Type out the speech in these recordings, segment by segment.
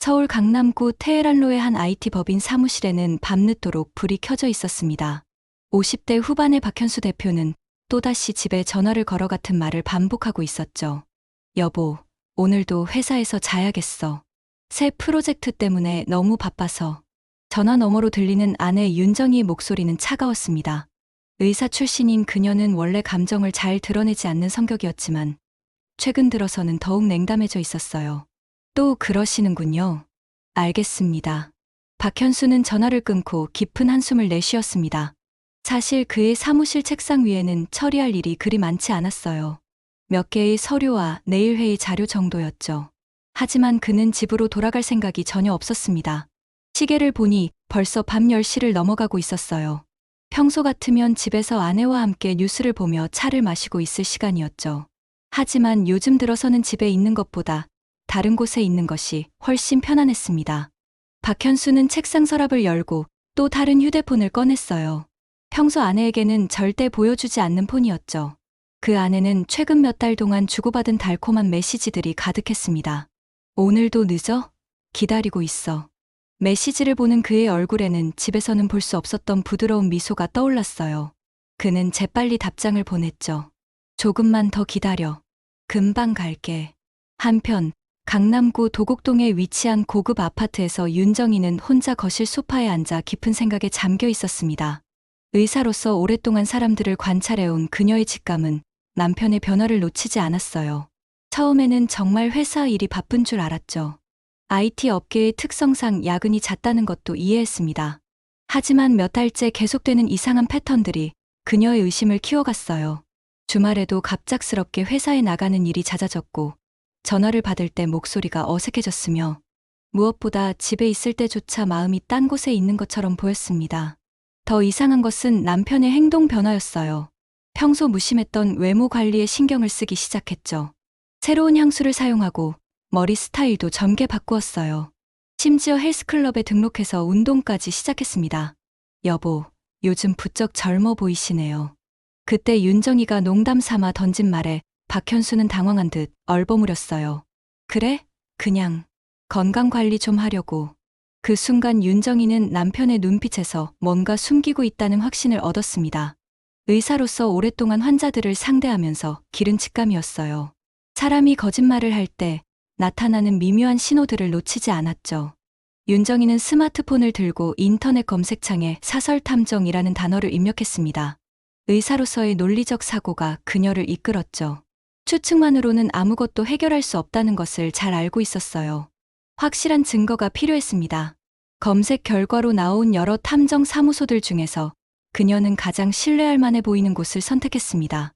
서울 강남구 테헤란로의 한 IT 법인 사무실에는 밤늦도록 불이 켜져 있었습니다. 50대 후반의 박현수 대표는 또다시 집에 전화를 걸어 같은 말을 반복하고 있었죠. 여보, 오늘도 회사에서 자야겠어. 새 프로젝트 때문에 너무 바빠서. 전화 너머로 들리는 아내 윤정희의 목소리는 차가웠습니다. 의사 출신인 그녀는 원래 감정을 잘 드러내지 않는 성격이었지만 최근 들어서는 더욱 냉담해져 있었어요. 또 그러시는군요. 알겠습니다. 박현수는 전화를 끊고 깊은 한숨을 내쉬었습니다. 사실 그의 사무실 책상 위에는 처리할 일이 그리 많지 않았어요. 몇 개의 서류와 내일 회의 자료 정도였죠. 하지만 그는 집으로 돌아갈 생각이 전혀 없었습니다. 시계를 보니 벌써 밤 10시를 넘어가고 있었어요. 평소 같으면 집에서 아내와 함께 뉴스를 보며 차를 마시고 있을 시간이었죠. 하지만 요즘 들어서는 집에 있는 것보다 다른 곳에 있는 것이 훨씬 편안했습니다. 박현수는 책상 서랍을 열고 또 다른 휴대폰을 꺼냈어요. 평소 아내에게는 절대 보여주지 않는 폰이었죠. 그 안에는 최근 몇 달 동안 주고받은 달콤한 메시지들이 가득했습니다. 오늘도 늦어? 기다리고 있어. 메시지를 보는 그의 얼굴에는 집에서는 볼 수 없었던 부드러운 미소가 떠올랐어요. 그는 재빨리 답장을 보냈죠. 조금만 더 기다려. 금방 갈게. 한편 강남구 도곡동에 위치한 고급 아파트에서 윤정희는 혼자 거실 소파에 앉아 깊은 생각에 잠겨 있었습니다. 의사로서 오랫동안 사람들을 관찰해온 그녀의 직감은 남편의 변화를 놓치지 않았어요. 처음에는 정말 회사 일이 바쁜 줄 알았죠. IT 업계의 특성상 야근이 잦다는 것도 이해했습니다. 하지만 몇 달째 계속되는 이상한 패턴들이 그녀의 의심을 키워갔어요. 주말에도 갑작스럽게 회사에 나가는 일이 잦아졌고 전화를 받을 때 목소리가 어색해졌으며 무엇보다 집에 있을 때조차 마음이 딴 곳에 있는 것처럼 보였습니다. 더 이상한 것은 남편의 행동 변화였어요. 평소 무심했던 외모 관리에 신경을 쓰기 시작했죠. 새로운 향수를 사용하고 머리 스타일도 점개 바꾸었어요. 심지어 헬스클럽에 등록해서 운동까지 시작했습니다. 여보, 요즘 부쩍 젊어 보이시네요. 그때 윤정희가 농담 삼아 던진 말에 박현수는 당황한 듯 얼버무렸어요. 그래? 그냥 건강관리 좀 하려고. 그 순간 윤정희는 남편의 눈빛에서 뭔가 숨기고 있다는 확신을 얻었습니다. 의사로서 오랫동안 환자들을 상대하면서 기른 직감이었어요. 사람이 거짓말을 할 때 나타나는 미묘한 신호들을 놓치지 않았죠. 윤정희는 스마트폰을 들고 인터넷 검색창에 사설탐정이라는 단어를 입력했습니다. 의사로서의 논리적 사고가 그녀를 이끌었죠. 추측만으로는 아무것도 해결할 수 없다는 것을 잘 알고 있었어요. 확실한 증거가 필요했습니다. 검색 결과로 나온 여러 탐정 사무소들 중에서 그녀는 가장 신뢰할 만해 보이는 곳을 선택했습니다.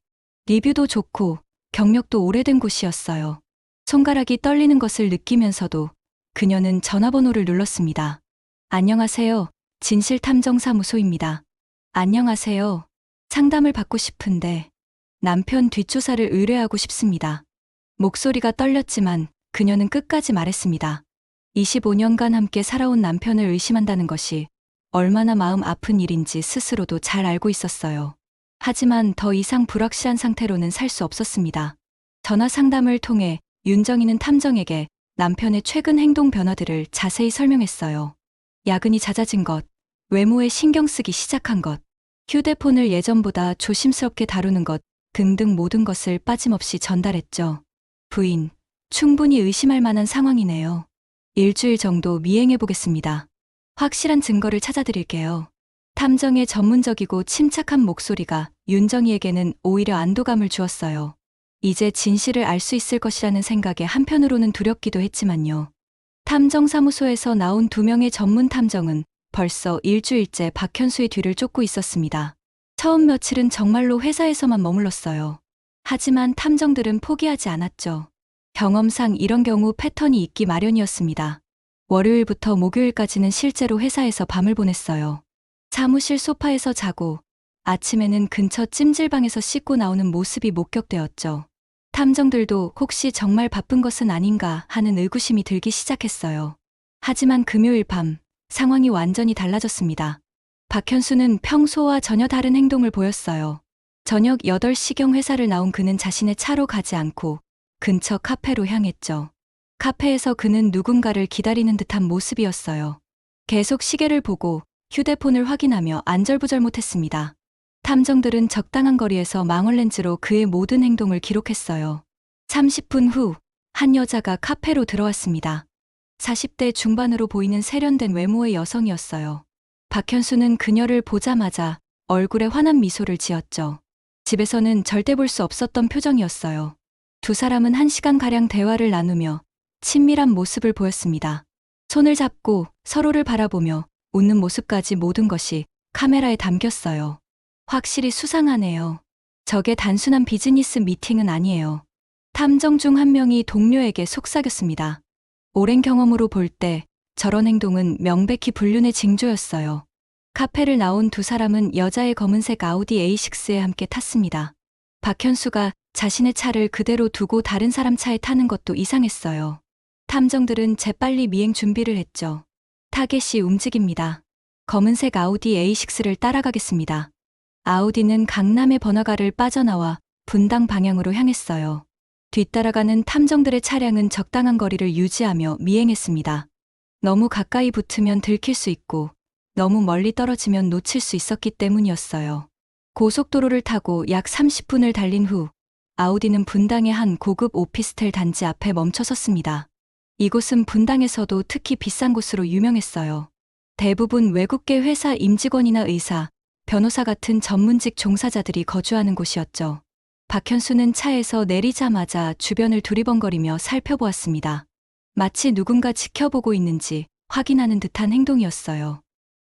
리뷰도 좋고 경력도 오래된 곳이었어요. 손가락이 떨리는 것을 느끼면서도 그녀는 전화번호를 눌렀습니다. 안녕하세요. 진실탐정사무소입니다. 안녕하세요. 상담을 받고 싶은데 남편 뒷조사를 의뢰하고 싶습니다. 목소리가 떨렸지만 그녀는 끝까지 말했습니다. 25년간 함께 살아온 남편을 의심한다는 것이 얼마나 마음 아픈 일인지 스스로도 잘 알고 있었어요. 하지만 더 이상 불확실한 상태로는 살 수 없었습니다. 전화 상담을 통해 윤정희는 탐정에게 남편의 최근 행동 변화들을 자세히 설명했어요. 야근이 잦아진 것, 외모에 신경 쓰기 시작한 것, 휴대폰을 예전보다 조심스럽게 다루는 것 등등 모든 것을 빠짐없이 전달했죠. 부인, 충분히 의심할 만한 상황이네요. 일주일 정도 미행해 보겠습니다. 확실한 증거를 찾아드릴게요. 탐정의 전문적이고 침착한 목소리가 윤정희에게는 오히려 안도감을 주었어요. 이제 진실을 알 수 있을 것이라는 생각에 한편으로는 두렵기도 했지만요. 탐정사무소에서 나온 2명의 전문 탐정은 벌써 일주일째 박현수의 뒤를 쫓고 있었습니다. 처음 며칠은 정말로 회사에서만 머물렀어요. 하지만 탐정들은 포기하지 않았죠. 경험상 이런 경우 패턴이 있기 마련이었습니다. 월요일부터 목요일까지는 실제로 회사에서 밤을 보냈어요. 사무실 소파에서 자고 아침에는 근처 찜질방에서 씻고 나오는 모습이 목격되었죠. 탐정들도 혹시 정말 바쁜 것은 아닌가 하는 의구심이 들기 시작했어요. 하지만 금요일 밤 상황이 완전히 달라졌습니다. 박현수는 평소와 전혀 다른 행동을 보였어요. 저녁 8시경 회사를 나온 그는 자신의 차로 가지 않고 근처 카페로 향했죠. 카페에서 그는 누군가를 기다리는 듯한 모습이었어요. 계속 시계를 보고 휴대폰을 확인하며 안절부절 못했습니다. 탐정들은 적당한 거리에서 망원렌즈로 그의 모든 행동을 기록했어요. 30분 후, 한 여자가 카페로 들어왔습니다. 40대 중반으로 보이는 세련된 외모의 여성이었어요. 박현수는 그녀를 보자마자 얼굴에 환한 미소를 지었죠. 집에서는 절대 볼 수 없었던 표정이었어요. 두 사람은 1시간가량 대화를 나누며 친밀한 모습을 보였습니다. 손을 잡고 서로를 바라보며 웃는 모습까지 모든 것이 카메라에 담겼어요. 확실히 수상하네요. 저게 단순한 비즈니스 미팅은 아니에요. 탐정 중 한 명이 동료에게 속삭였습니다. 오랜 경험으로 볼 때 저런 행동은 명백히 불륜의 징조였어요. 카페를 나온 두 사람은 여자의 검은색 아우디 A6에 함께 탔습니다. 박현수가 자신의 차를 그대로 두고 다른 사람 차에 타는 것도 이상했어요. 탐정들은 재빨리 미행 준비를 했죠. 타겟이 움직입니다. 검은색 아우디 A6를 따라가겠습니다. 아우디는 강남의 번화가를 빠져나와 분당 방향으로 향했어요. 뒤따라가는 탐정들의 차량은 적당한 거리를 유지하며 미행했습니다. 너무 가까이 붙으면 들킬 수 있고 너무 멀리 떨어지면 놓칠 수 있었기 때문이었어요. 고속도로를 타고 약 30분을 달린 후 아우디는 분당의 한 고급 오피스텔 단지 앞에 멈춰섰습니다. 이곳은 분당에서도 특히 비싼 곳으로 유명했어요. 대부분 외국계 회사 임직원이나 의사, 변호사 같은 전문직 종사자들이 거주하는 곳이었죠. 박현수는 차에서 내리자마자 주변을 두리번거리며 살펴보았습니다. 마치 누군가 지켜보고 있는지 확인하는 듯한 행동이었어요.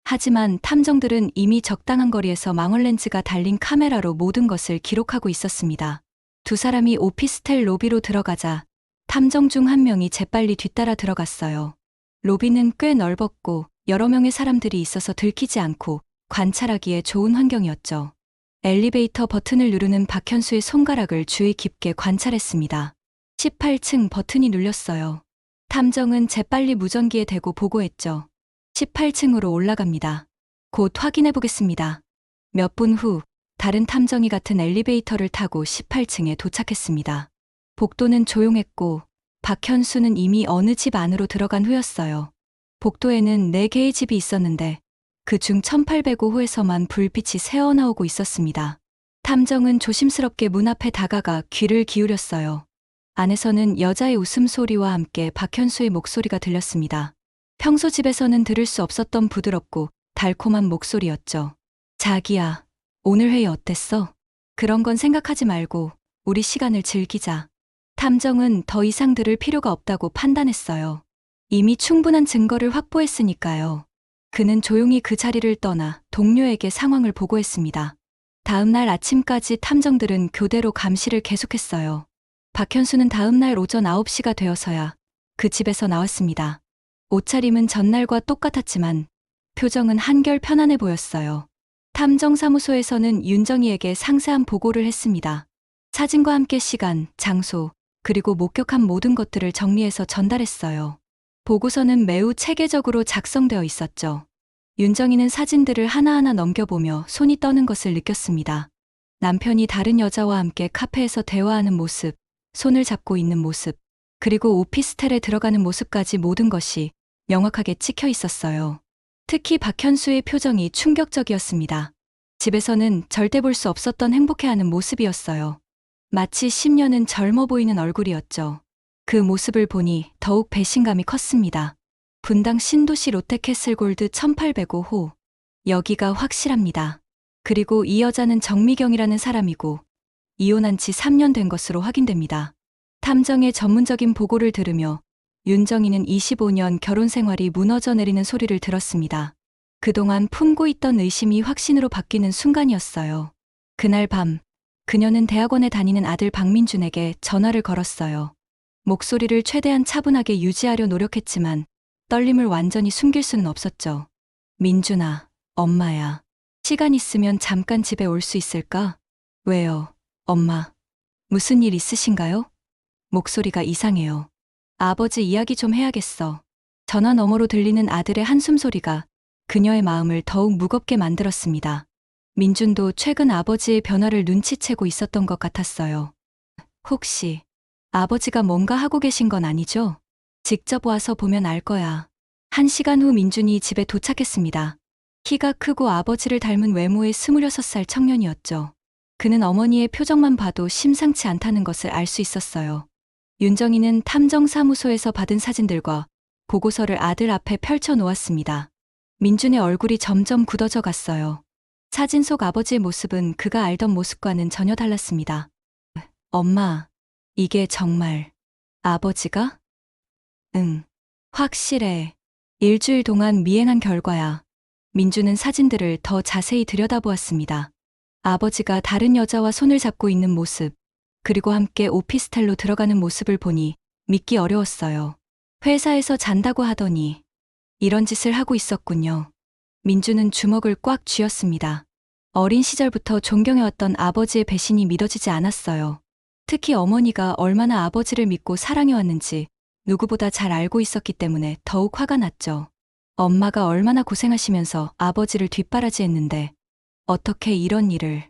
하지만 탐정들은 이미 적당한 거리에서 망원렌즈가 달린 카메라로 모든 것을 기록하고 있었습니다. 두 사람이 오피스텔 로비로 들어가자 탐정 중 한 명이 재빨리 뒤따라 들어갔어요. 로비는 꽤 넓었고 여러 명의 사람들이 있어서 들키지 않고 관찰하기에 좋은 환경이었죠. 엘리베이터 버튼을 누르는 박현수의 손가락을 주의 깊게 관찰했습니다. 18층 버튼이 눌렸어요. 탐정은 재빨리 무전기에 대고 보고했죠. 18층으로 올라갑니다. 곧 확인해 보겠습니다. 몇 분 후 다른 탐정이 같은 엘리베이터를 타고 18층에 도착했습니다. 복도는 조용했고 박현수는 이미 어느 집 안으로 들어간 후였어요. 복도에는 4개의 집이 있었는데 그중 1805호에서만 불빛이 새어나오고 있었습니다. 탐정은 조심스럽게 문 앞에 다가가 귀를 기울였어요. 안에서는 여자의 웃음소리와 함께 박현수의 목소리가 들렸습니다. 평소 집에서는 들을 수 없었던 부드럽고 달콤한 목소리였죠. 자기야, 오늘 회의 어땠어? 그런 건 생각하지 말고 우리 시간을 즐기자. 탐정은 더 이상 들을 필요가 없다고 판단했어요. 이미 충분한 증거를 확보했으니까요. 그는 조용히 그 자리를 떠나 동료에게 상황을 보고했습니다. 다음 날 아침까지 탐정들은 교대로 감시를 계속했어요. 박현수는 다음 날 오전 9시가 되어서야 그 집에서 나왔습니다. 옷차림은 전날과 똑같았지만 표정은 한결 편안해 보였어요. 탐정사무소에서는 윤정희에게 상세한 보고를 했습니다. 사진과 함께 시간, 장소, 그리고 목격한 모든 것들을 정리해서 전달했어요. 보고서는 매우 체계적으로 작성되어 있었죠. 윤정희는 사진들을 하나하나 넘겨보며 손이 떠는 것을 느꼈습니다. 남편이 다른 여자와 함께 카페에서 대화하는 모습, 손을 잡고 있는 모습, 그리고 오피스텔에 들어가는 모습까지 모든 것이 명확하게 찍혀 있었어요. 특히 박현수의 표정이 충격적이었습니다. 집에서는 절대 볼 수 없었던 행복해하는 모습이었어요. 마치 10년은 젊어 보이는 얼굴이었죠. 그 모습을 보니 더욱 배신감이 컸습니다. 분당 신도시 롯데캐슬골드 1805호. 여기가 확실합니다. 그리고 이 여자는 정미경이라는 사람이고 이혼한 지 3년 된 것으로 확인됩니다. 탐정의 전문적인 보고를 들으며 윤정희는 25년 결혼 생활이 무너져 내리는 소리를 들었습니다. 그동안 품고 있던 의심이 확신으로 바뀌는 순간이었어요. 그날 밤, 그녀는 대학원에 다니는 아들 박민준에게 전화를 걸었어요. 목소리를 최대한 차분하게 유지하려 노력했지만 떨림을 완전히 숨길 수는 없었죠. 민준아, 엄마야. 시간 있으면 잠깐 집에 올 수 있을까? 왜요, 엄마? 무슨 일 있으신가요? 목소리가 이상해요. 아버지 이야기 좀 해야겠어. 전화 너머로 들리는 아들의 한숨 소리가 그녀의 마음을 더욱 무겁게 만들었습니다. 민준도 최근 아버지의 변화를 눈치채고 있었던 것 같았어요. 혹시 아버지가 뭔가 하고 계신 건 아니죠? 직접 와서 보면 알 거야. 1시간 후 민준이 집에 도착했습니다. 키가 크고 아버지를 닮은 외모의 26살 청년이었죠. 그는 어머니의 표정만 봐도 심상치 않다는 것을 알 수 있었어요. 윤정이는 탐정사무소에서 받은 사진들과 보고서를 아들 앞에 펼쳐 놓았습니다. 민준의 얼굴이 점점 굳어져 갔어요. 사진 속 아버지의 모습은 그가 알던 모습과는 전혀 달랐습니다. 엄마, 이게 정말 아버지가? 응, 확실해. 일주일 동안 미행한 결과야. 민주는 사진들을 더 자세히 들여다보았습니다. 아버지가 다른 여자와 손을 잡고 있는 모습, 그리고 함께 오피스텔로 들어가는 모습을 보니 믿기 어려웠어요. 회사에서 잔다고 하더니 이런 짓을 하고 있었군요. 민주는 주먹을 꽉 쥐었습니다. 어린 시절부터 존경해왔던 아버지의 배신이 믿어지지 않았어요. 특히 어머니가 얼마나 아버지를 믿고 사랑해왔는지 누구보다 잘 알고 있었기 때문에 더욱 화가 났죠. 엄마가 얼마나 고생하시면서 아버지를 뒷바라지했는데 어떻게 이런 일을.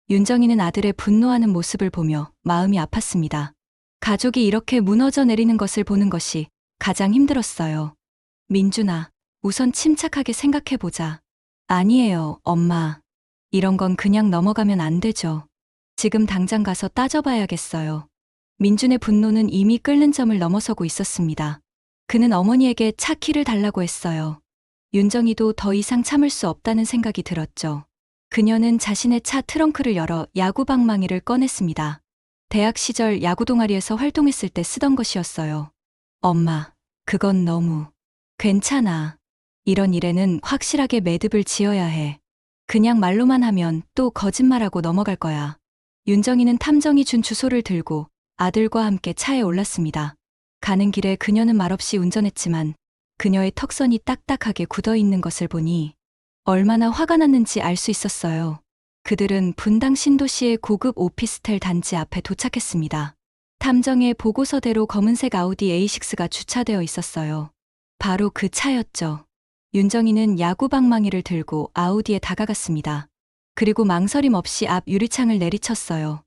윤정이는 아들의 분노하는 모습을 보며 마음이 아팠습니다. 가족이 이렇게 무너져 내리는 것을 보는 것이 가장 힘들었어요. 민준아, 우선 침착하게 생각해보자. 아니에요, 엄마. 이런 건 그냥 넘어가면 안 되죠. 지금 당장 가서 따져봐야겠어요. 민준의 분노는 이미 끓는 점을 넘어서고 있었습니다. 그는 어머니에게 차 키를 달라고 했어요. 윤정이도 더 이상 참을 수 없다는 생각이 들었죠. 그녀는 자신의 차 트렁크를 열어 야구 방망이를 꺼냈습니다. 대학 시절 야구 동아리에서 활동했을 때 쓰던 것이었어요. 엄마, 그건 너무. 괜찮아. 이런 일에는 확실하게 매듭을 지어야 해. 그냥 말로만 하면 또 거짓말하고 넘어갈 거야. 윤정이는 탐정이 준 주소를 들고 아들과 함께 차에 올랐습니다. 가는 길에 그녀는 말없이 운전했지만 그녀의 턱선이 딱딱하게 굳어 있는 것을 보니 얼마나 화가 났는지 알 수 있었어요. 그들은 분당 신도시의 고급 오피스텔 단지 앞에 도착했습니다. 탐정의 보고서대로 검은색 아우디 A6가 주차되어 있었어요. 바로 그 차였죠. 윤정이는 야구 방망이를 들고 아우디에 다가갔습니다. 그리고 망설임 없이 앞 유리창을 내리쳤어요.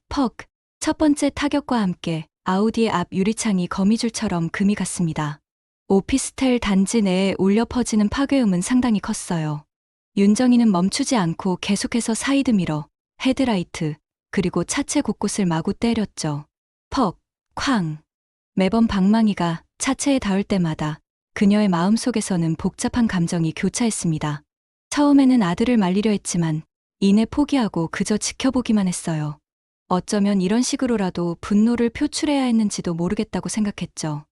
퍽! 첫 번째 타격과 함께 아우디의 앞 유리창이 거미줄처럼 금이 갔습니다. 오피스텔 단지 내에 울려 퍼지는 파괴음은 상당히 컸어요. 윤정이는 멈추지 않고 계속해서 사이드 미러, 헤드라이트, 그리고 차체 곳곳을 마구 때렸죠. 퍽! 쾅! 매번 방망이가 차체에 닿을 때마다 그녀의 마음속에서는 복잡한 감정이 교차했습니다. 처음에는 아들을 말리려 했지만 이내 포기하고 그저 지켜보기만 했어요. 어쩌면 이런 식으로라도 분노를 표출해야 했는지도 모르겠다고 생각했죠.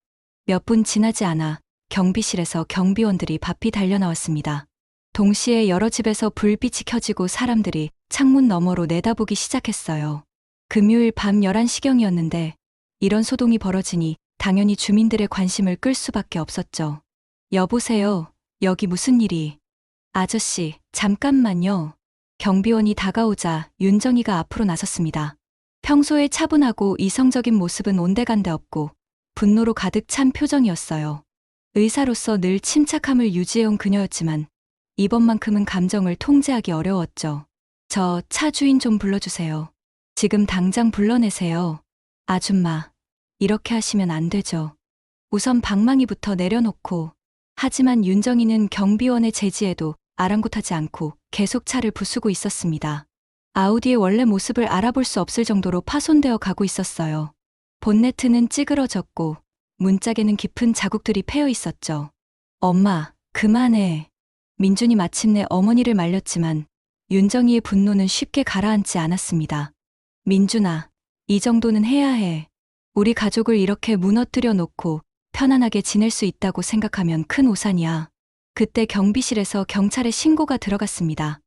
몇 분 지나지 않아 경비실에서 경비원들이 바삐 달려나왔습니다. 동시에 여러 집에서 불빛이 켜지고 사람들이 창문 너머로 내다보기 시작했어요. 금요일 밤 11시경이었는데 이런 소동이 벌어지니 당연히 주민들의 관심을 끌 수밖에 없었죠. 여보세요, 여기 무슨 일이? 아저씨, 잠깐만요. 경비원이 다가오자 윤정이가 앞으로 나섰습니다. 평소에 차분하고 이성적인 모습은 온데간데 없고 분노로 가득 찬 표정이었어요. 의사로서 늘 침착함을 유지해온 그녀였지만 이번만큼은 감정을 통제하기 어려웠죠. 저 차 주인 좀 불러주세요. 지금 당장 불러내세요. 아줌마, 이렇게 하시면 안 되죠. 우선 방망이부터 내려놓고. 하지만 윤정이는 경비원의 제지에도 아랑곳하지 않고 계속 차를 부수고 있었습니다. 아우디의 원래 모습을 알아볼 수 없을 정도로 파손되어 가고 있었어요. 본네트는 찌그러졌고 문짝에는 깊은 자국들이 패여 있었죠. 엄마, 그만해. 민준이 마침내 어머니를 말렸지만 윤정이의 분노는 쉽게 가라앉지 않았습니다. 민준아, 이 정도는 해야 해. 우리 가족을 이렇게 무너뜨려 놓고 편안하게 지낼 수 있다고 생각하면 큰 오산이야. 그때 경비실에서 경찰에 신고가 들어갔습니다.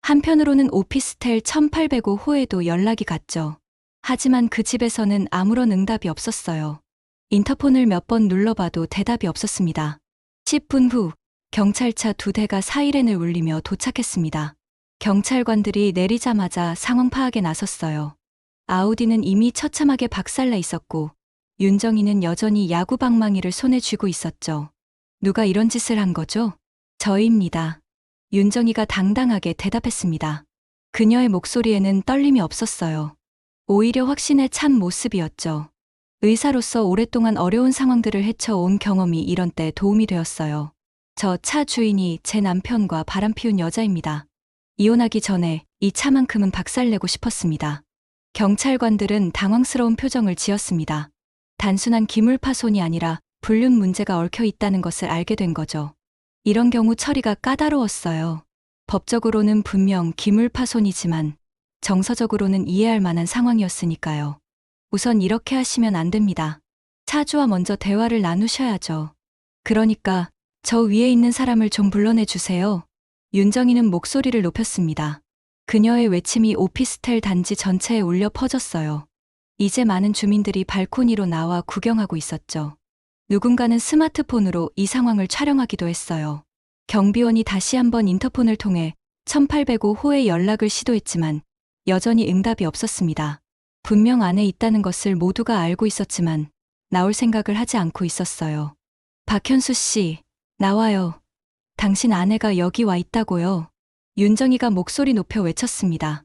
한편으로는 오피스텔 1805호에도 연락이 갔죠. 하지만 그 집에서는 아무런 응답이 없었어요. 인터폰을 몇 번 눌러봐도 대답이 없었습니다. 10분 후 경찰차 2대가 사이렌을 울리며 도착했습니다. 경찰관들이 내리자마자 상황 파악에 나섰어요. 아우디는 이미 처참하게 박살나 있었고 윤정이는 여전히 야구 방망이를 손에 쥐고 있었죠. 누가 이런 짓을 한 거죠? 저입니다. 윤정이가 당당하게 대답했습니다. 그녀의 목소리에는 떨림이 없었어요. 오히려 확신에 찬 모습이었죠. 의사로서 오랫동안 어려운 상황들을 헤쳐온 경험이 이런 때 도움이 되었어요. 저 차 주인이 제 남편과 바람피운 여자입니다. 이혼하기 전에 이 차만큼은 박살내고 싶었습니다. 경찰관들은 당황스러운 표정을 지었습니다. 단순한 기물 파손이 아니라 불륜 문제가 얽혀 있다는 것을 알게 된 거죠. 이런 경우 처리가 까다로웠어요. 법적으로는 분명 기물 파손이지만 정서적으로는 이해할 만한 상황이었으니까요. 우선 이렇게 하시면 안 됩니다. 차주와 먼저 대화를 나누셔야죠. 그러니까 저 위에 있는 사람을 좀 불러내 주세요. 윤정이는 목소리를 높였습니다. 그녀의 외침이 오피스텔 단지 전체에 울려 퍼졌어요. 이제 많은 주민들이 발코니로 나와 구경하고 있었죠. 누군가는 스마트폰으로 이 상황을 촬영하기도 했어요. 경비원이 다시 한번 인터폰을 통해 1805호에 연락을 시도했지만 여전히 응답이 없었습니다. 분명 안에 있다는 것을 모두가 알고 있었지만 나올 생각을 하지 않고 있었어요. 박현수 씨, 나와요. 당신 아내가 여기 와 있다고요. 윤정이가 목소리 높여 외쳤습니다.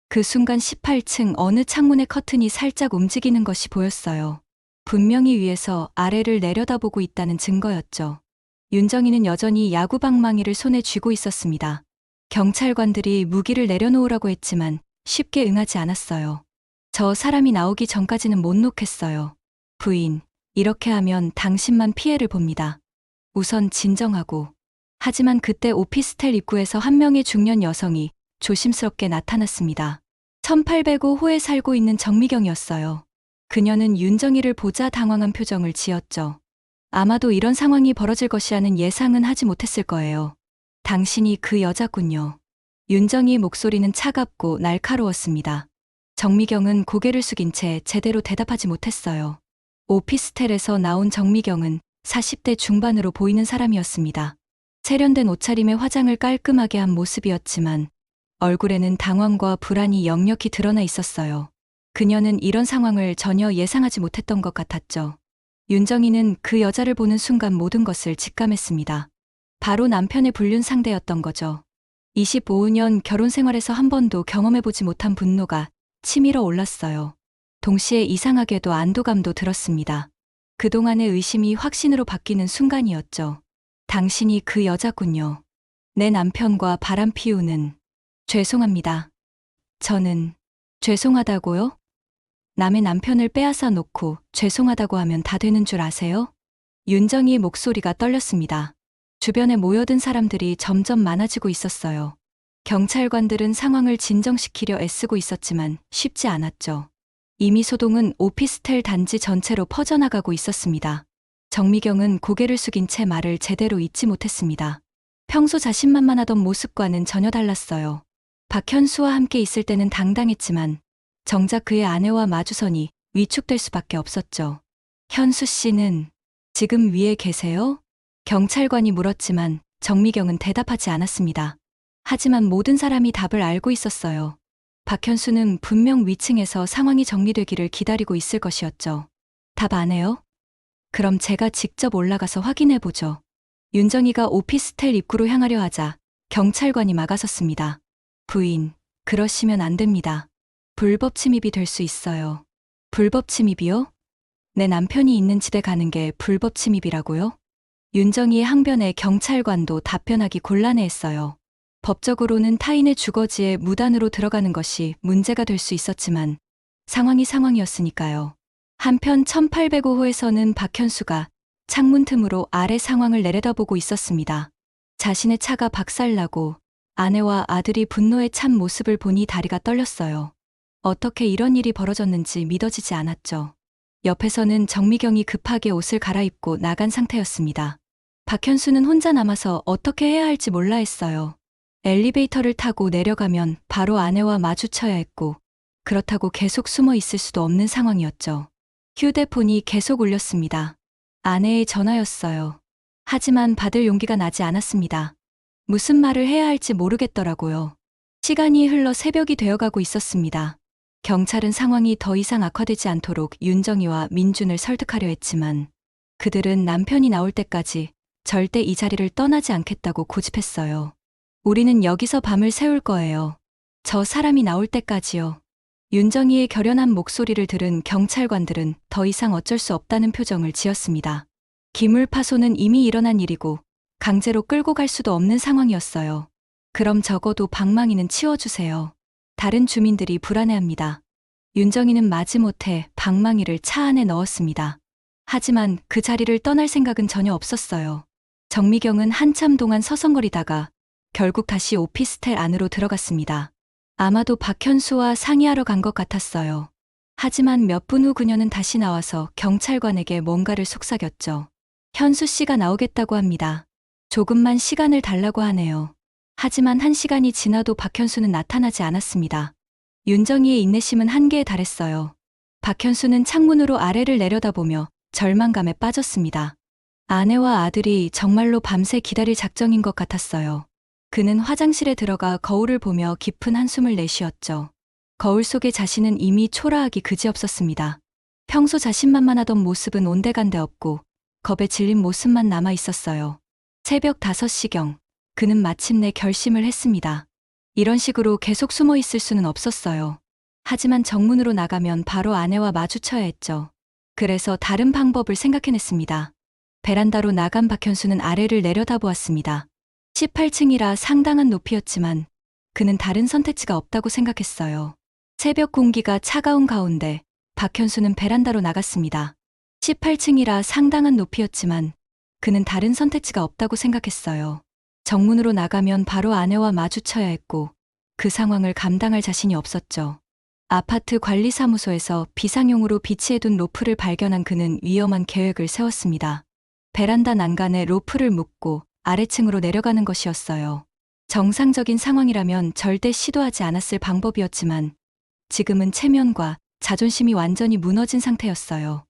그 순간 18층 어느 창문의 커튼이 살짝 움직이는 것이 보였어요. 분명히 위에서 아래를 내려다보고 있다는 증거였죠. 윤정이는 여전히 야구 방망이를 손에 쥐고 있었습니다. 경찰관들이 무기를 내려놓으라고 했지만 쉽게 응하지 않았어요. 저 사람이 나오기 전까지는 못 놓겠어요. 부인, 이렇게 하면 당신만 피해를 봅니다. 우선 진정하고. 하지만 그때 오피스텔 입구에서 한 명의 중년 여성이 조심스럽게 나타났습니다. 1805호에 살고 있는 정미경이었어요. 그녀는 윤정이를 보자 당황한 표정을 지었죠. 아마도 이런 상황이 벌어질 것이라는 예상은 하지 못했을 거예요. 당신이 그 여자군요. 윤정이의 목소리는 차갑고 날카로웠습니다. 정미경은 고개를 숙인 채 제대로 대답하지 못했어요. 오피스텔에서 나온 정미경은 40대 중반으로 보이는 사람이었습니다. 세련된 옷차림에 화장을 깔끔하게 한 모습이었지만 얼굴에는 당황과 불안이 역력히 드러나 있었어요. 그녀는 이런 상황을 전혀 예상하지 못했던 것 같았죠. 윤정이는 그 여자를 보는 순간 모든 것을 직감했습니다. 바로 남편의 불륜 상대였던 거죠. 25년 결혼 생활에서 한 번도 경험해보지 못한 분노가 치밀어 올랐어요. 동시에 이상하게도 안도감도 들었습니다. 그동안의 의심이 확신으로 바뀌는 순간이었죠. 당신이 그 여자군요. 내 남편과 바람 피우는. 죄송합니다. 저는. 죄송하다고요? 남의 남편을 빼앗아 놓고 죄송하다고 하면 다 되는 줄 아세요? 윤정이의 목소리가 떨렸습니다. 주변에 모여든 사람들이 점점 많아지고 있었어요. 경찰관들은 상황을 진정시키려 애쓰고 있었지만 쉽지 않았죠. 이미 소동은 오피스텔 단지 전체로 퍼져나가고 있었습니다. 정미경은 고개를 숙인 채 말을 제대로 잇지 못했습니다. 평소 자신만만하던 모습과는 전혀 달랐어요. 박현수와 함께 있을 때는 당당했지만 정작 그의 아내와 마주서니 위축될 수밖에 없었죠. 현수 씨는 지금 위에 계세요? 경찰관이 물었지만 정미경은 대답하지 않았습니다. 하지만 모든 사람이 답을 알고 있었어요. 박현수는 분명 위층에서 상황이 정리되기를 기다리고 있을 것이었죠. 답 안 해요? 그럼 제가 직접 올라가서 확인해보죠. 윤정이가 오피스텔 입구로 향하려 하자 경찰관이 막아섰습니다. 부인, 그러시면 안 됩니다. 불법 침입이 될 수 있어요. 불법 침입이요? 내 남편이 있는 집에 가는 게 불법 침입이라고요? 윤정이의 항변에 경찰관도 답변하기 곤란해했어요. 법적으로는 타인의 주거지에 무단으로 들어가는 것이 문제가 될 수 있었지만 상황이 상황이었으니까요. 한편 1805호에서는 박현수가 창문 틈으로 아래 상황을 내려다보고 있었습니다. 자신의 차가 박살나고 아내와 아들이 분노에 찬 모습을 보니 다리가 떨렸어요. 어떻게 이런 일이 벌어졌는지 믿어지지 않았죠. 옆에서는 정미경이 급하게 옷을 갈아입고 나간 상태였습니다. 박현수는 혼자 남아서 어떻게 해야 할지 몰라 했어요. 엘리베이터를 타고 내려가면 바로 아내와 마주쳐야 했고 그렇다고 계속 숨어 있을 수도 없는 상황이었죠. 휴대폰이 계속 울렸습니다. 아내의 전화였어요. 하지만 받을 용기가 나지 않았습니다. 무슨 말을 해야 할지 모르겠더라고요. 시간이 흘러 새벽이 되어가고 있었습니다. 경찰은 상황이 더 이상 악화되지 않도록 윤정이와 민준을 설득하려 했지만 그들은 남편이 나올 때까지 절대 이 자리를 떠나지 않겠다고 고집했어요. 우리는 여기서 밤을 새울 거예요. 저 사람이 나올 때까지요. 윤정이의 결연한 목소리를 들은 경찰관들은 더 이상 어쩔 수 없다는 표정을 지었습니다. 기물 파손은 이미 일어난 일이고 강제로 끌고 갈 수도 없는 상황이었어요. 그럼 적어도 방망이는 치워주세요. 다른 주민들이 불안해합니다. 윤정이는 마지못해 방망이를 차 안에 넣었습니다. 하지만 그 자리를 떠날 생각은 전혀 없었어요. 정미경은 한참 동안 서성거리다가 결국 다시 오피스텔 안으로 들어갔습니다. 아마도 박현수와 상의하러 간 것 같았어요. 하지만 몇 분 후 그녀는 다시 나와서 경찰관에게 뭔가를 속삭였죠. 현수 씨가 나오겠다고 합니다. 조금만 시간을 달라고 하네요. 하지만 1시간이 지나도 박현수는 나타나지 않았습니다. 윤정이의 인내심은 한계에 달했어요. 박현수는 창문으로 아래를 내려다보며 절망감에 빠졌습니다. 아내와 아들이 정말로 밤새 기다릴 작정인 것 같았어요. 그는 화장실에 들어가 거울을 보며 깊은 한숨을 내쉬었죠. 거울 속의 자신은 이미 초라하기 그지없었습니다. 평소 자신만만하던 모습은 온데간데 없고 겁에 질린 모습만 남아 있었어요. 새벽 5시경, 그는 마침내 결심을 했습니다. 이런 식으로 계속 숨어 있을 수는 없었어요. 하지만 정문으로 나가면 바로 아내와 마주쳐야 했죠. 그래서 다른 방법을 생각해냈습니다. 베란다로 나간 박현수는 아래를 내려다보았습니다. 18층이라 상당한 높이였지만 그는 다른 선택지가 없다고 생각했어요. 새벽 공기가 차가운 가운데 박현수는 베란다로 나갔습니다. 18층이라 상당한 높이였지만 그는 다른 선택지가 없다고 생각했어요. 정문으로 나가면 바로 아내와 마주쳐야 했고 그 상황을 감당할 자신이 없었죠. 아파트 관리사무소에서 비상용으로 비치해둔 로프를 발견한 그는 위험한 계획을 세웠습니다. 베란다 난간에 로프를 묶고 아래층으로 내려가는 것이었어요. 정상적인 상황이라면 절대 시도하지 않았을 방법이었지만 지금은 체면과 자존심이 완전히 무너진 상태였어요.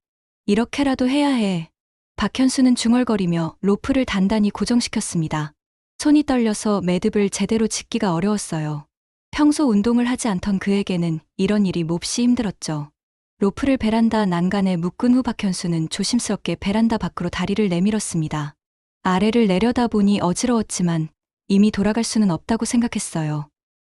이렇게라도 해야 해. 박현수는 중얼거리며 로프를 단단히 고정시켰습니다. 손이 떨려서 매듭을 제대로 짓기가 어려웠어요. 평소 운동을 하지 않던 그에게는 이런 일이 몹시 힘들었죠. 로프를 베란다 난간에 묶은 후 박현수는 조심스럽게 베란다 밖으로 다리를 내밀었습니다. 아래를 내려다보니 어지러웠지만 이미 돌아갈 수는 없다고 생각했어요.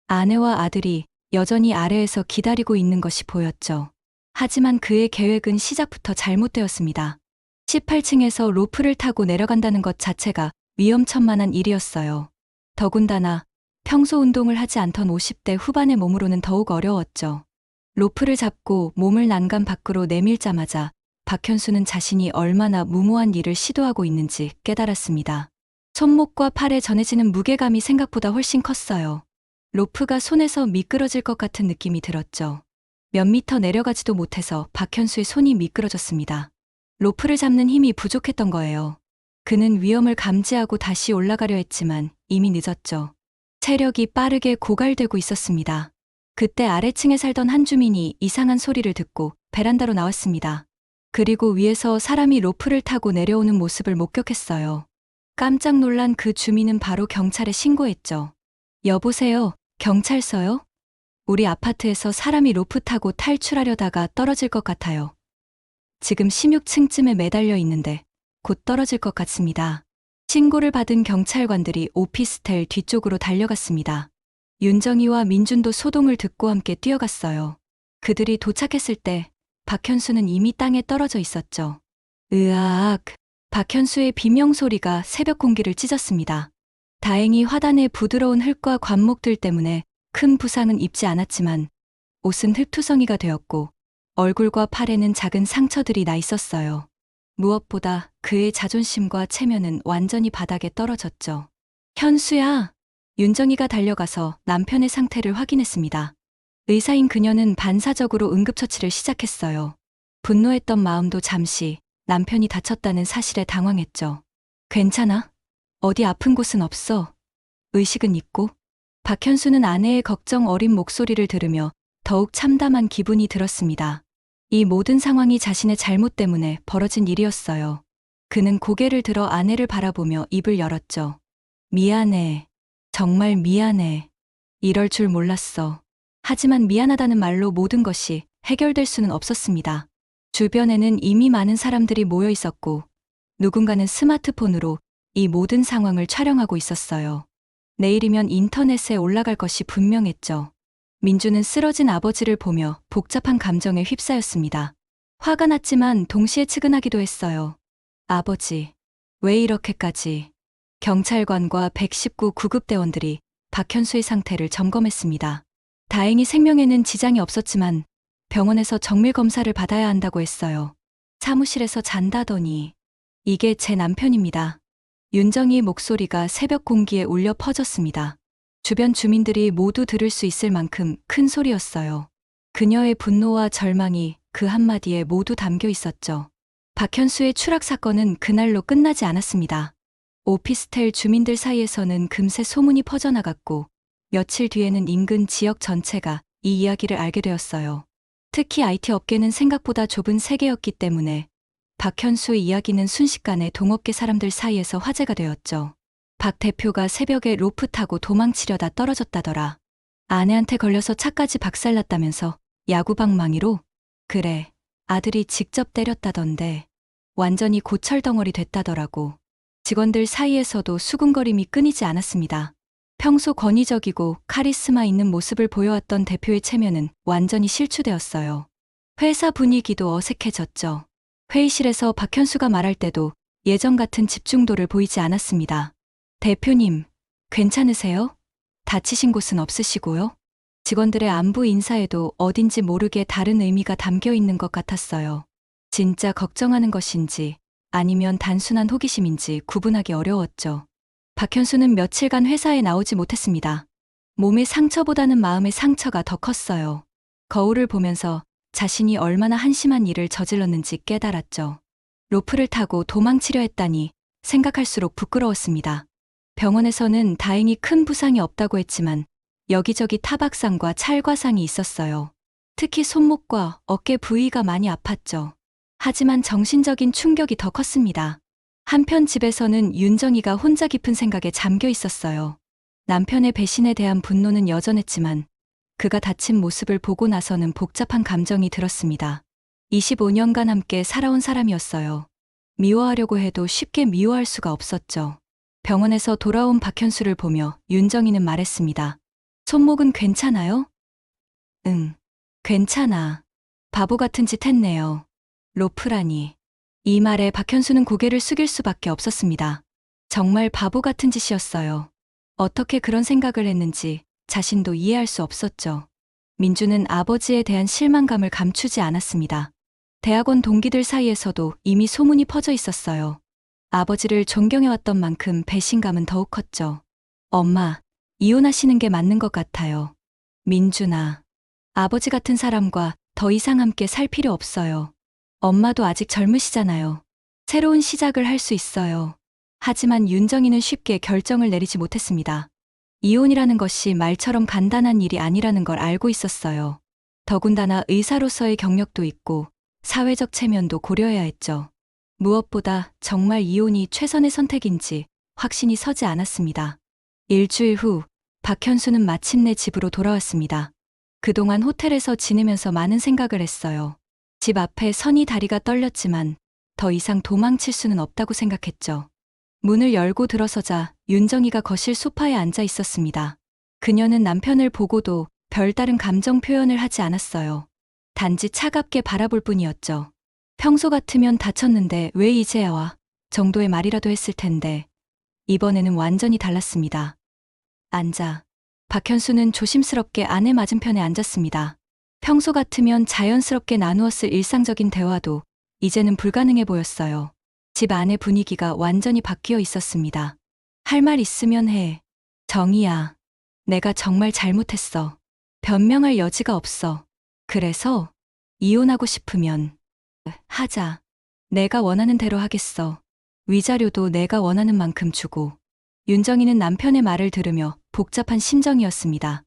아내와 아들이 여전히 아래에서 기다리고 있는 것이 보였죠. 하지만 그의 계획은 시작부터 잘못되었습니다. 18층에서 로프를 타고 내려간다는 것 자체가 위험천만한 일이었어요. 더군다나 평소 운동을 하지 않던 50대 후반의 몸으로는 더욱 어려웠죠. 로프를 잡고 몸을 난간 밖으로 내밀자마자 박현수는 자신이 얼마나 무모한 일을 시도하고 있는지 깨달았습니다. 손목과 팔에 전해지는 무게감이 생각보다 훨씬 컸어요. 로프가 손에서 미끄러질 것 같은 느낌이 들었죠. 몇 미터 내려가지도 못해서 박현수의 손이 미끄러졌습니다. 로프를 잡는 힘이 부족했던 거예요. 그는 위험을 감지하고 다시 올라가려 했지만 이미 늦었죠. 체력이 빠르게 고갈되고 있었습니다. 그때 아래층에 살던 한 주민이 이상한 소리를 듣고 베란다로 나왔습니다. 그리고 위에서 사람이 로프를 타고 내려오는 모습을 목격했어요. 깜짝 놀란 그 주민은 바로 경찰에 신고했죠. 여보세요, 경찰서요? 우리 아파트에서 사람이 로프 타고 탈출하려다가 떨어질 것 같아요. 지금 16층쯤에 매달려 있는데 곧 떨어질 것 같습니다. 신고를 받은 경찰관들이 오피스텔 뒤쪽으로 달려갔습니다. 윤정이와 민준도 소동을 듣고 함께 뛰어갔어요. 그들이 도착했을 때 박현수는 이미 땅에 떨어져 있었죠. 으악! 박현수의 비명소리가 새벽 공기를 찢었습니다. 다행히 화단의 부드러운 흙과 관목들 때문에 큰 부상은 입지 않았지만 옷은 흙투성이가 되었고 얼굴과 팔에는 작은 상처들이 나 있었어요. 무엇보다 그의 자존심과 체면은 완전히 바닥에 떨어졌죠. 현수야! 윤정이가 달려가서 남편의 상태를 확인했습니다. 의사인 그녀는 반사적으로 응급처치를 시작했어요. 분노했던 마음도 잠시 남편이 다쳤다는 사실에 당황했죠. 괜찮아? 어디 아픈 곳은 없어? 의식은 있고? 박현수는 아내의 걱정 어린 목소리를 들으며 더욱 참담한 기분이 들었습니다. 이 모든 상황이 자신의 잘못 때문에 벌어진 일이었어요. 그는 고개를 들어 아내를 바라보며 입을 열었죠. 미안해. 정말 미안해. 이럴 줄 몰랐어. 하지만 미안하다는 말로 모든 것이 해결될 수는 없었습니다. 주변에는 이미 많은 사람들이 모여 있었고 누군가는 스마트폰으로 이 모든 상황을 촬영하고 있었어요. 내일이면 인터넷에 올라갈 것이 분명했죠. 민주는 쓰러진 아버지를 보며 복잡한 감정에 휩싸였습니다. 화가 났지만 동시에 측은하기도 했어요. 아버지, 왜 이렇게까지? 경찰관과 119 구급대원들이 박현수의 상태를 점검했습니다. 다행히 생명에는 지장이 없었지만 병원에서 정밀 검사를 받아야 한다고 했어요. 사무실에서 잔다더니 이게 제 남편입니다. 윤정희 목소리가 새벽 공기에 울려 퍼졌습니다. 주변 주민들이 모두 들을 수 있을 만큼 큰 소리였어요. 그녀의 분노와 절망이 그 한마디에 모두 담겨 있었죠. 박현수의 추락 사건은 그날로 끝나지 않았습니다. 오피스텔 주민들 사이에서는 금세 소문이 퍼져나갔고 며칠 뒤에는 인근 지역 전체가 이 이야기를 알게 되었어요. 특히 IT 업계는 생각보다 좁은 세계였기 때문에 박현수의 이야기는 순식간에 동업계 사람들 사이에서 화제가 되었죠. 박 대표가 새벽에 로프 타고 도망치려다 떨어졌다더라. 아내한테 걸려서 차까지 박살났다면서 야구방망이로? 그래, 아들이 직접 때렸다던데 완전히 고철덩어리 됐다더라고. 직원들 사이에서도 수군거림이 끊이지 않았습니다. 평소 권위적이고 카리스마 있는 모습을 보여왔던 대표의 체면은 완전히 실추되었어요. 회사 분위기도 어색해졌죠. 회의실에서 박현수가 말할 때도 예전 같은 집중도를 보이지 않았습니다. 대표님, 괜찮으세요? 다치신 곳은 없으시고요? 직원들의 안부 인사에도 어딘지 모르게 다른 의미가 담겨 있는 것 같았어요. 진짜 걱정하는 것인지 아니면 단순한 호기심인지 구분하기 어려웠죠. 박현수는 며칠간 회사에 나오지 못했습니다. 몸의 상처보다는 마음의 상처가 더 컸어요. 거울을 보면서 자신이 얼마나 한심한 일을 저질렀는지 깨달았죠. 로프를 타고 도망치려 했다니 생각할수록 부끄러웠습니다. 병원에서는 다행히 큰 부상이 없다고 했지만 여기저기 타박상과 찰과상이 있었어요. 특히 손목과 어깨 부위가 많이 아팠죠. 하지만 정신적인 충격이 더 컸습니다. 한편 집에서는 윤정희가 혼자 깊은 생각에 잠겨 있었어요. 남편의 배신에 대한 분노는 여전했지만 그가 다친 모습을 보고 나서는 복잡한 감정이 들었습니다. 25년간 함께 살아온 사람이었어요. 미워하려고 해도 쉽게 미워할 수가 없었죠. 병원에서 돌아온 박현수를 보며 윤정희는 말했습니다. 손목은 괜찮아요? 응, 괜찮아. 바보 같은 짓 했네요. 로프라니. 이 말에 박현수는 고개를 숙일 수밖에 없었습니다. 정말 바보 같은 짓이었어요. 어떻게 그런 생각을 했는지 자신도 이해할 수 없었죠. 민주는 아버지에 대한 실망감을 감추지 않았습니다. 대학원 동기들 사이에서도 이미 소문이 퍼져 있었어요. 아버지를 존경해왔던 만큼 배신감은 더욱 컸죠. 엄마, 이혼하시는 게 맞는 것 같아요. 민준아, 아버지 같은 사람과 더 이상 함께 살 필요 없어요. 엄마도 아직 젊으시잖아요. 새로운 시작을 할 수 있어요. 하지만 윤정희는 쉽게 결정을 내리지 못했습니다. 이혼이라는 것이 말처럼 간단한 일이 아니라는 걸 알고 있었어요. 더군다나 의사로서의 경력도 있고 사회적 체면도 고려해야 했죠. 무엇보다 정말 이혼이 최선의 선택인지 확신이 서지 않았습니다. 일주일 후 박현수는 마침내 집으로 돌아왔습니다. 그동안 호텔에서 지내면서 많은 생각을 했어요. 집 앞에 선이 다리가 떨렸지만 더 이상 도망칠 수는 없다고 생각했죠. 문을 열고 들어서자 윤정희가 거실 소파에 앉아 있었습니다. 그녀는 남편을 보고도 별다른 감정 표현을 하지 않았어요. 단지 차갑게 바라볼 뿐이었죠. 평소 같으면 다쳤는데 왜 이제야 와? 정도의 말이라도 했을 텐데 이번에는 완전히 달랐습니다. 앉아. 박현수는 조심스럽게 아내 맞은편에 앉았습니다. 평소 같으면 자연스럽게 나누었을 일상적인 대화도 이제는 불가능해 보였어요. 집 안의 분위기가 완전히 바뀌어 있었습니다. 할 말 있으면 해. 정희야, 내가 정말 잘못했어. 변명할 여지가 없어. 그래서 이혼하고 싶으면 하자. 내가 원하는 대로 하겠어. 위자료도 내가 원하는 만큼 주고. 윤정희는 남편의 말을 들으며 복잡한 심정이었습니다.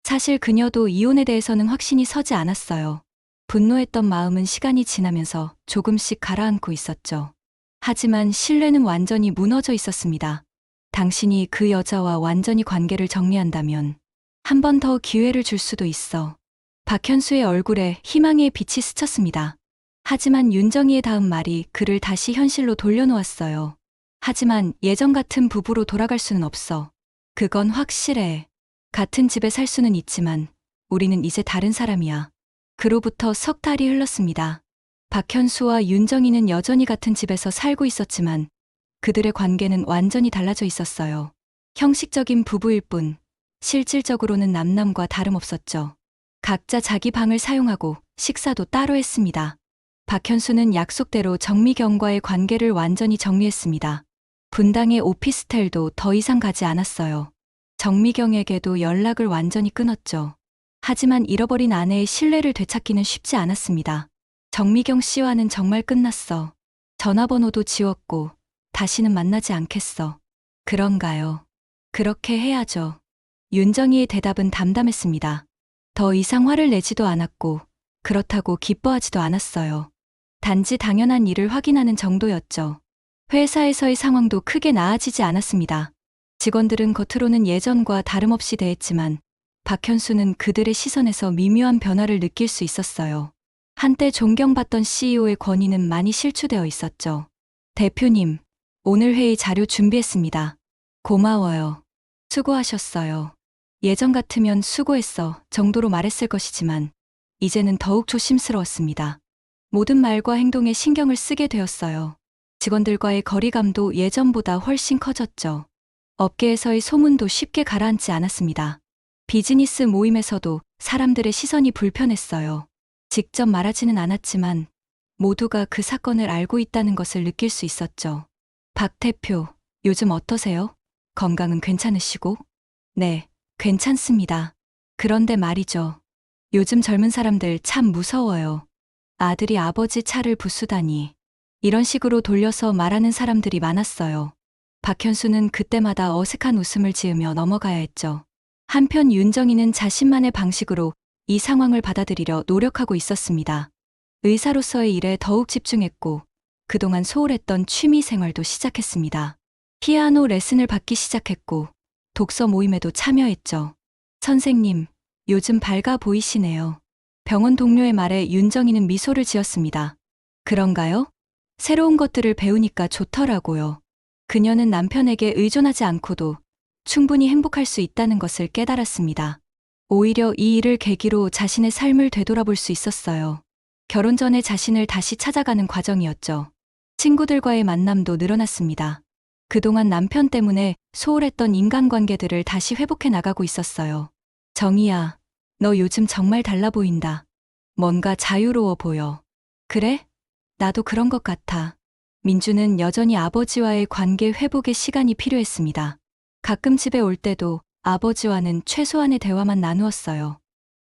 사실 그녀도 이혼에 대해서는 확신이 서지 않았어요. 분노했던 마음은 시간이 지나면서 조금씩 가라앉고 있었죠. 하지만 신뢰는 완전히 무너져 있었습니다. 당신이 그 여자와 완전히 관계를 정리한다면 한 번 더 기회를 줄 수도 있어. 박현수의 얼굴에 희망의 빛이 스쳤습니다. 하지만 윤정희의 다음 말이 그를 다시 현실로 돌려놓았어요. 하지만 예전 같은 부부로 돌아갈 수는 없어. 그건 확실해. 같은 집에 살 수는 있지만 우리는 이제 다른 사람이야. 그로부터 석 달이 흘렀습니다. 박현수와 윤정이는 여전히 같은 집에서 살고 있었지만 그들의 관계는 완전히 달라져 있었어요. 형식적인 부부일 뿐 실질적으로는 남남과 다름없었죠. 각자 자기 방을 사용하고 식사도 따로 했습니다. 박현수는 약속대로 정미경과의 관계를 완전히 정리했습니다. 분당의 오피스텔도 더 이상 가지 않았어요. 정미경에게도 연락을 완전히 끊었죠. 하지만 잃어버린 아내의 신뢰를 되찾기는 쉽지 않았습니다. 정미경 씨와는 정말 끝났어. 전화번호도 지웠고 다시는 만나지 않겠어. 그런가요? 그렇게 해야죠. 윤정이의 대답은 담담했습니다. 더 이상 화를 내지도 않았고 그렇다고 기뻐하지도 않았어요. 단지 당연한 일을 확인하는 정도였죠. 회사에서의 상황도 크게 나아지지 않았습니다. 직원들은 겉으로는 예전과 다름없이 대했지만 박현수는 그들의 시선에서 미묘한 변화를 느낄 수 있었어요. 한때 존경받던 CEO의 권위는 많이 실추되어 있었죠. 대표님, 오늘 회의 자료 준비했습니다. 고마워요. 수고하셨어요. 예전 같으면 수고했어 정도로 말했을 것이지만 이제는 더욱 조심스러웠습니다. 모든 말과 행동에 신경을 쓰게 되었어요. 직원들과의 거리감도 예전보다 훨씬 커졌죠. 업계에서의 소문도 쉽게 가라앉지 않았습니다. 비즈니스 모임에서도 사람들의 시선이 불편했어요. 직접 말하지는 않았지만 모두가 그 사건을 알고 있다는 것을 느낄 수 있었죠. 박 대표, 요즘 어떠세요? 건강은 괜찮으시고? 네, 괜찮습니다. 그런데 말이죠. 요즘 젊은 사람들 참 무서워요. 아들이 아버지 차를 부수다니. 이런 식으로 돌려서 말하는 사람들이 많았어요. 박현수는 그때마다 어색한 웃음을 지으며 넘어가야 했죠. 한편 윤정이는 자신만의 방식으로 이 상황을 받아들이려 노력하고 있었습니다. 의사로서의 일에 더욱 집중했고 그동안 소홀했던 취미 생활도 시작했습니다. 피아노 레슨을 받기 시작했고 독서 모임에도 참여했죠. 선생님, 요즘 밝아 보이시네요. 병원 동료의 말에 윤정이는 미소를 지었습니다. 그런가요? 새로운 것들을 배우니까 좋더라고요. 그녀는 남편에게 의존하지 않고도 충분히 행복할 수 있다는 것을 깨달았습니다. 오히려 이 일을 계기로 자신의 삶을 되돌아볼 수 있었어요. 결혼 전에 자신을 다시 찾아가는 과정이었죠. 친구들과의 만남도 늘어났습니다. 그동안 남편 때문에 소홀했던 인간관계들을 다시 회복해 나가고 있었어요. 정희야, 너 요즘 정말 달라 보인다. 뭔가 자유로워 보여. 그래? 나도 그런 것 같아. 민주는 여전히 아버지와의 관계 회복에 시간이 필요했습니다. 가끔 집에 올 때도 아버지와는 최소한의 대화만 나누었어요.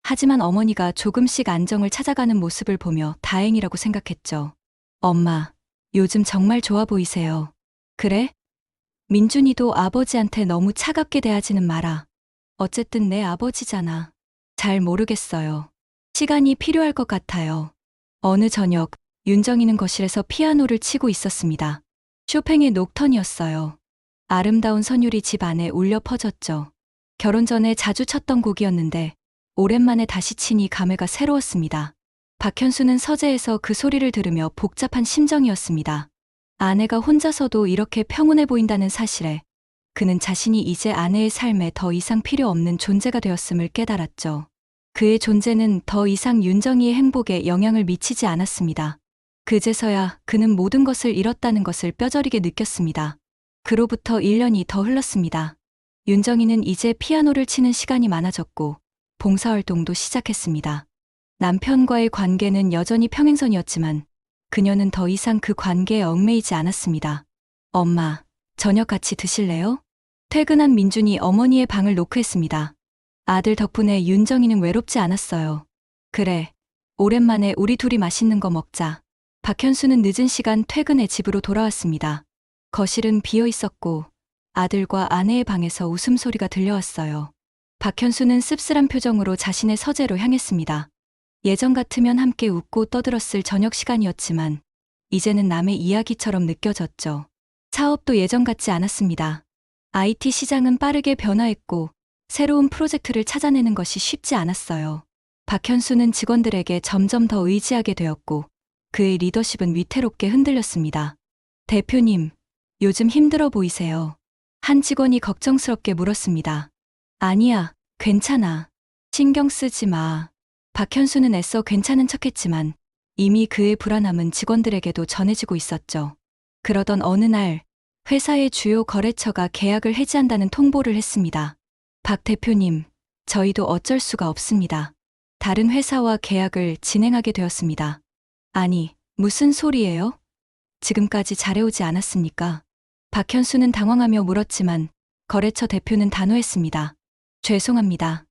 하지만 어머니가 조금씩 안정을 찾아가는 모습을 보며 다행이라고 생각했죠. 엄마, 요즘 정말 좋아 보이세요. 그래? 민준이도 아버지한테 너무 차갑게 대하지는 마라. 어쨌든 내 아버지잖아. 잘 모르겠어요. 시간이 필요할 것 같아요. 어느 저녁, 윤정이는 거실에서 피아노를 치고 있었습니다. 쇼팽의 녹턴이었어요. 아름다운 선율이 집 안에 울려 퍼졌죠. 결혼 전에 자주 쳤던 곡이었는데 오랜만에 다시 치니 감회가 새로웠습니다. 박현수는 서재에서 그 소리를 들으며 복잡한 심정이었습니다. 아내가 혼자서도 이렇게 평온해 보인다는 사실에 그는 자신이 이제 아내의 삶에 더 이상 필요 없는 존재가 되었음을 깨달았죠. 그의 존재는 더 이상 윤정이의 행복에 영향을 미치지 않았습니다. 그제서야 그는 모든 것을 잃었다는 것을 뼈저리게 느꼈습니다. 그로부터 1년이 더 흘렀습니다. 윤정이는 이제 피아노를 치는 시간이 많아졌고 봉사활동도 시작했습니다. 남편과의 관계는 여전히 평행선이었지만 그녀는 더 이상 그 관계에 얽매이지 않았습니다. 엄마, 저녁 같이 드실래요? 퇴근한 민준이 어머니의 방을 노크했습니다. 아들 덕분에 윤정이는 외롭지 않았어요. 그래, 오랜만에 우리 둘이 맛있는 거 먹자. 박현수는 늦은 시간 퇴근해 집으로 돌아왔습니다. 거실은 비어 있었고 아들과 아내의 방에서 웃음소리가 들려왔어요. 박현수는 씁쓸한 표정으로 자신의 서재로 향했습니다. 예전 같으면 함께 웃고 떠들었을 저녁 시간이었지만 이제는 남의 이야기처럼 느껴졌죠. 사업도 예전 같지 않았습니다. IT 시장은 빠르게 변화했고 새로운 프로젝트를 찾아내는 것이 쉽지 않았어요. 박현수는 직원들에게 점점 더 의지하게 되었고 그의 리더십은 위태롭게 흔들렸습니다. 대표님, 요즘 힘들어 보이세요. 한 직원이 걱정스럽게 물었습니다. 아니야, 괜찮아. 신경 쓰지 마. 박현수는 애써 괜찮은 척했지만 이미 그의 불안함은 직원들에게도 전해지고 있었죠. 그러던 어느 날 회사의 주요 거래처가 계약을 해지한다는 통보를 했습니다. 박 대표님, 저희도 어쩔 수가 없습니다. 다른 회사와 계약을 진행하게 되었습니다. 아니, 무슨 소리예요? 지금까지 잘해오지 않았습니까? 박현수는 당황하며 물었지만 거래처 대표는 단호했습니다. 죄송합니다.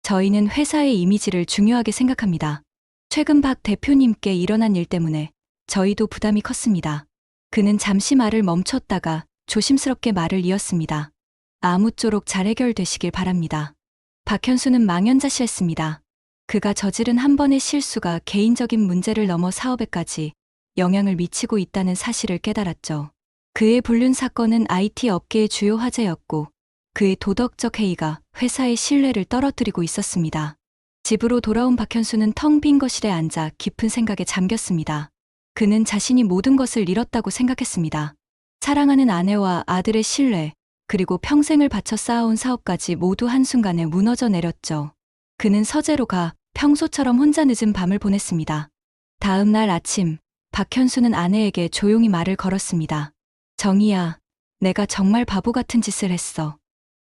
저희는 회사의 이미지를 중요하게 생각합니다. 최근 박 대표님께 일어난 일 때문에 저희도 부담이 컸습니다. 그는 잠시 말을 멈췄다가 조심스럽게 말을 이었습니다. 아무쪼록 잘 해결되시길 바랍니다. 박현수는 망연자실했습니다. 그가 저지른 한 번의 실수가 개인적인 문제를 넘어 사업에까지 영향을 미치고 있다는 사실을 깨달았죠. 그의 불륜 사건은 IT 업계의 주요 화제였고 그의 도덕적 해이가 회사의 신뢰를 떨어뜨리고 있었습니다. 집으로 돌아온 박현수는 텅 빈 거실에 앉아 깊은 생각에 잠겼습니다. 그는 자신이 모든 것을 잃었다고 생각했습니다. 사랑하는 아내와 아들의 신뢰, 그리고 평생을 바쳐 쌓아온 사업까지 모두 한순간에 무너져 내렸죠. 그는 서재로 가 평소처럼 혼자 늦은 밤을 보냈습니다. 다음 날 아침, 박현수는 아내에게 조용히 말을 걸었습니다. 정희야, 내가 정말 바보 같은 짓을 했어.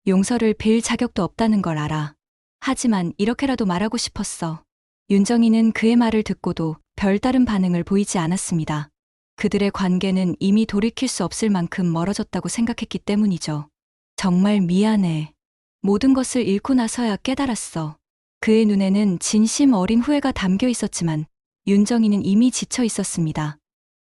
용서를 빌 자격도 없다는 걸 알아. 하지만 이렇게라도 말하고 싶었어. 윤정희는 그의 말을 듣고도 별다른 반응을 보이지 않았습니다. 그들의 관계는 이미 돌이킬 수 없을 만큼 멀어졌다고 생각했기 때문이죠. 정말 미안해. 모든 것을 잃고 나서야 깨달았어. 그의 눈에는 진심 어린 후회가 담겨 있었지만 윤정희는 이미 지쳐 있었습니다.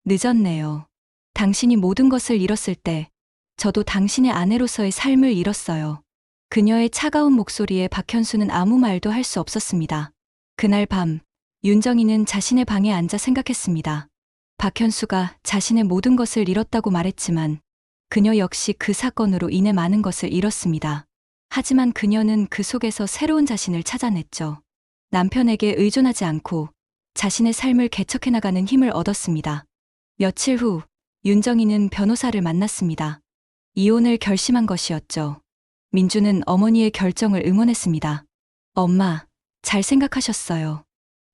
늦었네요. 당신이 모든 것을 잃었을 때 저도 당신의 아내로서의 삶을 잃었어요. 그녀의 차가운 목소리에 박현수는 아무 말도 할 수 없었습니다. 그날 밤, 윤정희는 자신의 방에 앉아 생각했습니다. 박현수가 자신의 모든 것을 잃었다고 말했지만 그녀 역시 그 사건으로 인해 많은 것을 잃었습니다. 하지만 그녀는 그 속에서 새로운 자신을 찾아냈죠. 남편에게 의존하지 않고 자신의 삶을 개척해 나가는 힘을 얻었습니다. 며칠 후, 윤정희는 변호사를 만났습니다. 이혼을 결심한 것이었죠. 민주는 어머니의 결정을 응원했습니다. 엄마, 잘 생각하셨어요.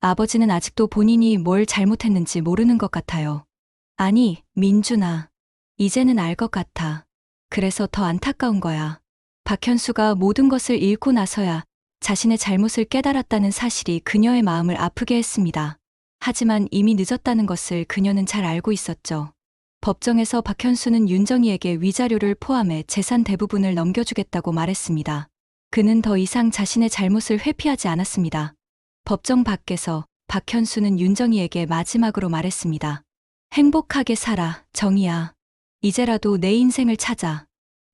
아버지는 아직도 본인이 뭘 잘못했는지 모르는 것 같아요. 아니, 민준아. 이제는 알 것 같아. 그래서 더 안타까운 거야. 박현수가 모든 것을 잃고 나서야 자신의 잘못을 깨달았다는 사실이 그녀의 마음을 아프게 했습니다. 하지만 이미 늦었다는 것을 그녀는 잘 알고 있었죠. 법정에서 박현수는 윤정희에게 위자료를 포함해 재산 대부분을 넘겨주겠다고 말했습니다. 그는 더 이상 자신의 잘못을 회피하지 않았습니다. 법정 밖에서 박현수는 윤정희에게 마지막으로 말했습니다. 행복하게 살아, 정희야. 이제라도 내 인생을 찾아.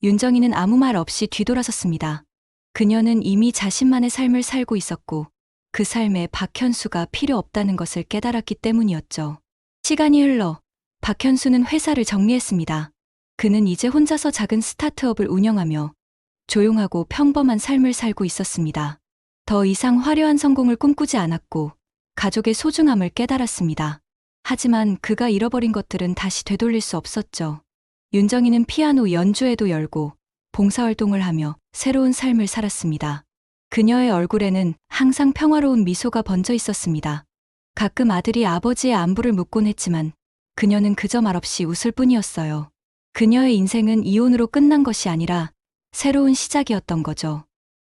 윤정희는 아무 말 없이 뒤돌아섰습니다. 그녀는 이미 자신만의 삶을 살고 있었고 그 삶에 박현수가 필요 없다는 것을 깨달았기 때문이었죠. 시간이 흘러 박현수는 회사를 정리했습니다. 그는 이제 혼자서 작은 스타트업을 운영하며 조용하고 평범한 삶을 살고 있었습니다. 더 이상 화려한 성공을 꿈꾸지 않았고 가족의 소중함을 깨달았습니다. 하지만 그가 잃어버린 것들은 다시 되돌릴 수 없었죠. 윤정희는 피아노 연주회도 열고 봉사활동을 하며 새로운 삶을 살았습니다. 그녀의 얼굴에는 항상 평화로운 미소가 번져 있었습니다. 가끔 아들이 아버지의 안부를 묻곤 했지만 그녀는 그저 말없이 웃을 뿐이었어요. 그녀의 인생은 이혼으로 끝난 것이 아니라 새로운 시작이었던 거죠.